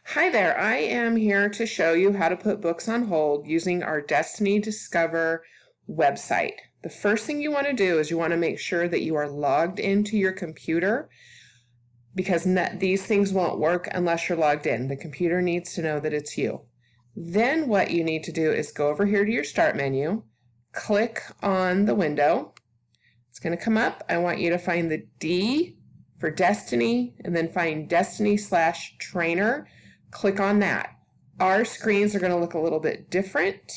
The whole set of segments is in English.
Hi there, I am here to show you how to put books on hold using our Destiny Discover website. The first thing you want to do is you want to make sure that you are logged into your computer because these things won't work unless you're logged in. The computer needs to know that it's you. Then what you need to do is go over here to your start menu, click on the window. It's going to come up. I want you to find the D for Destiny and then find Destiny/Trainer. Click on that. Our screens are going to look a little bit different,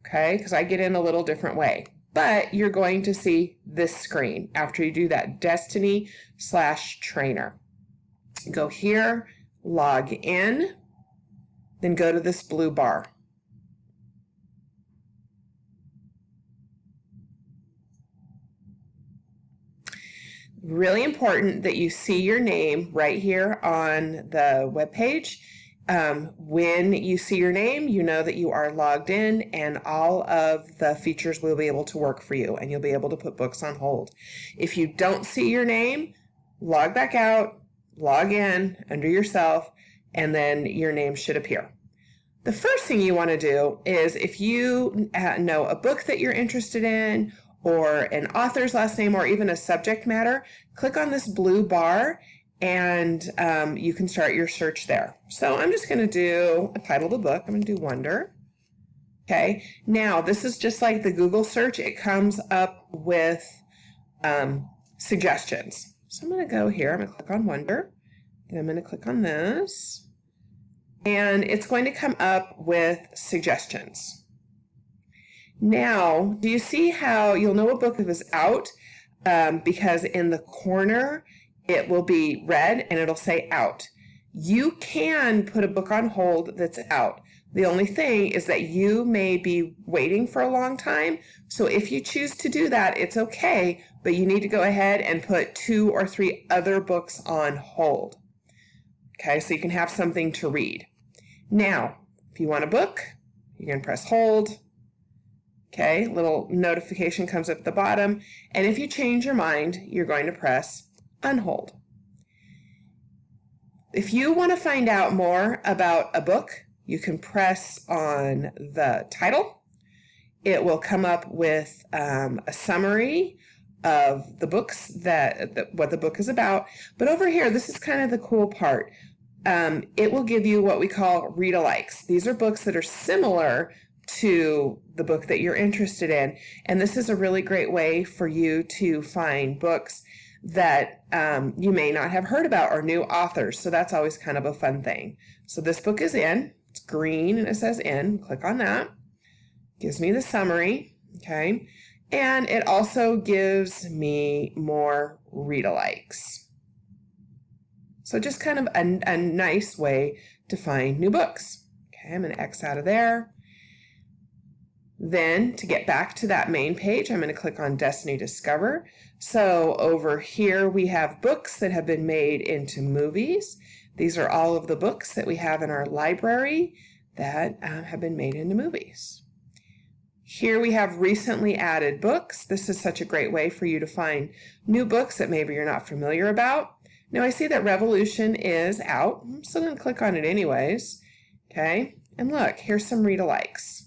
okay, because I get in a little different way. But you're going to see this screen after you do that Destiny/Trainer. Go here, log in, then go to this blue bar. Really important that you see your name right here on the web page. When you see your name, you know that you are logged in and all of the features will be able to work for you and you'll be able to put books on hold. If you don't see your name, log back out, log in under yourself, and then your name should appear. The first thing you want to do is if you know a book that you're interested in or an author's last name or even a subject matter, click on this blue bar and you can start your search there. So I'm just going to do a title of the book. I'm going to do Wonder. Okay, now this is just like the Google search. It comes up with suggestions. So I'm going to go here. I'm going to click on Wonder. And I'm going to click on this. And it's going to come up with suggestions. Now, do you see how you'll know a book is out because in the corner it will be red and it'll say out. You can put a book on hold that's out. The only thing is that you may be waiting for a long time. So if you choose to do that, it's okay, but you need to go ahead and put 2 or 3 other books on hold. Okay, so you can have something to read. Now, if you want a book, you can press hold. Okay, little notification comes up at the bottom. And if you change your mind, you're going to press unhold. If you want to find out more about a book, you can press on the title. It will come up with a summary of the books what the book is about. But over here, this is kind of the cool part. It will give you what we call read-alikes. These are books that are similar to the book that you're interested in. And this is a really great way for you to find books that you may not have heard about or new authors. So that's always kind of a fun thing. So this book is in. It's green and it says in. Click on that. Gives me the summary. Okay. And it also gives me more read-alikes. So just kind of a nice way to find new books. Okay, I'm going to X out of there. Then to get back to that main page, I'm going to click on Destiny Discover. So over here we have books that have been made into movies. These are all of the books that we have in our library that have been made into movies. Here we have recently added books. This is such a great way for you to find new books that maybe you're not familiar about. Now I see that Revolution is out. I'm still going to click on it anyways. Okay, and look, here's some read-alikes.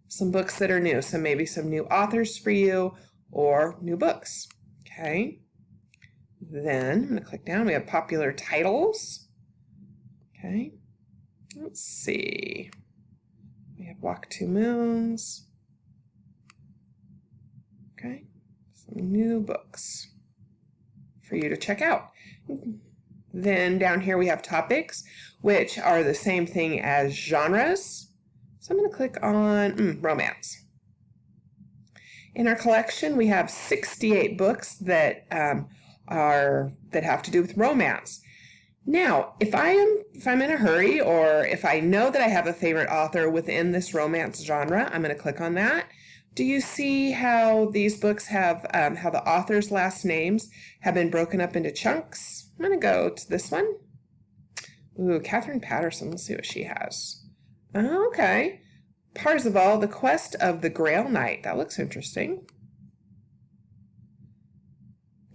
Some books that are new, so maybe some new authors for you or new books. Okay, then I'm going to click down. We have popular titles. Okay, let's see. We have Walk Two Moons. Okay, some new books for you to check out. Then down here we have topics, which are the same thing as genres. So I'm going to click on romance. In our collection, we have 68 books that have to do with romance. Now, if I'm in a hurry or if I know that I have a favorite author within this romance genre, I'm going to click on that. Do you see how these books have how the author's last names have been broken up into chunks? I'm going to go to this one. Ooh, Catherine Patterson. Let's see what she has. Okay. Parzival, The Quest of the Grail Knight. That looks interesting.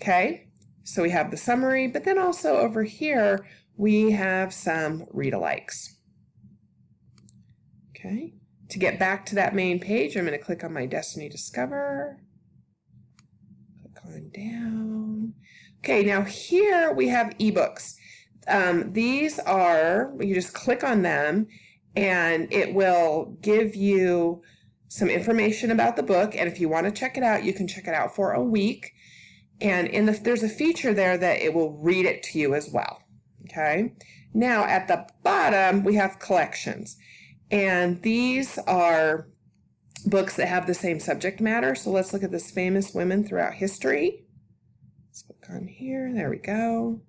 Okay, so we have the summary, but then also over here we have some read-alikes. Okay, to get back to that main page, I'm going to click on my Destiny Discover. Click on down. Okay, now here we have ebooks. These are, you just click on them and it will give you some information about the book, and if you want to check it out, you can check it out for a week. And there's a feature there that it will read it to you as well. Okay, now at the bottom we have collections, and these are books that have the same subject matter. So let's look at this Famous Women Throughout History. Let's click on here. There we go.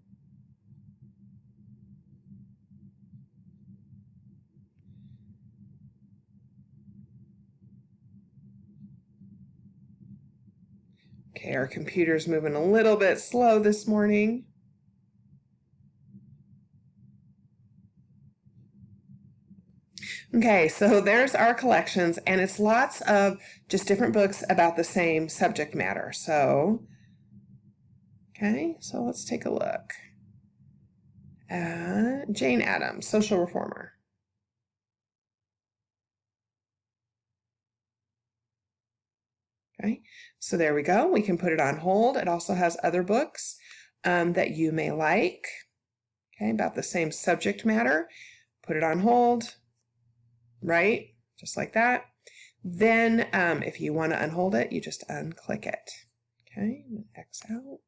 Okay, our computer's moving a little bit slow this morning. Okay, so there's our collections, and it's lots of just different books about the same subject matter. So, okay, so let's take a look at Jane Addams, Social Reformer. Okay, so there we go. We can put it on hold. It also has other books that you may like, okay, about the same subject matter. Put it on hold, right? Just like that. Then if you want to unhold it, you just unclick it. Okay, X out.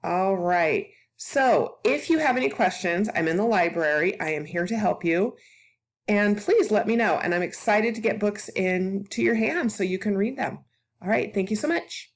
All right. So if you have any questions, I'm in the library. I am here to help you. And please let me know. And I'm excited to get books into your hands so you can read them. All right. Thank you so much.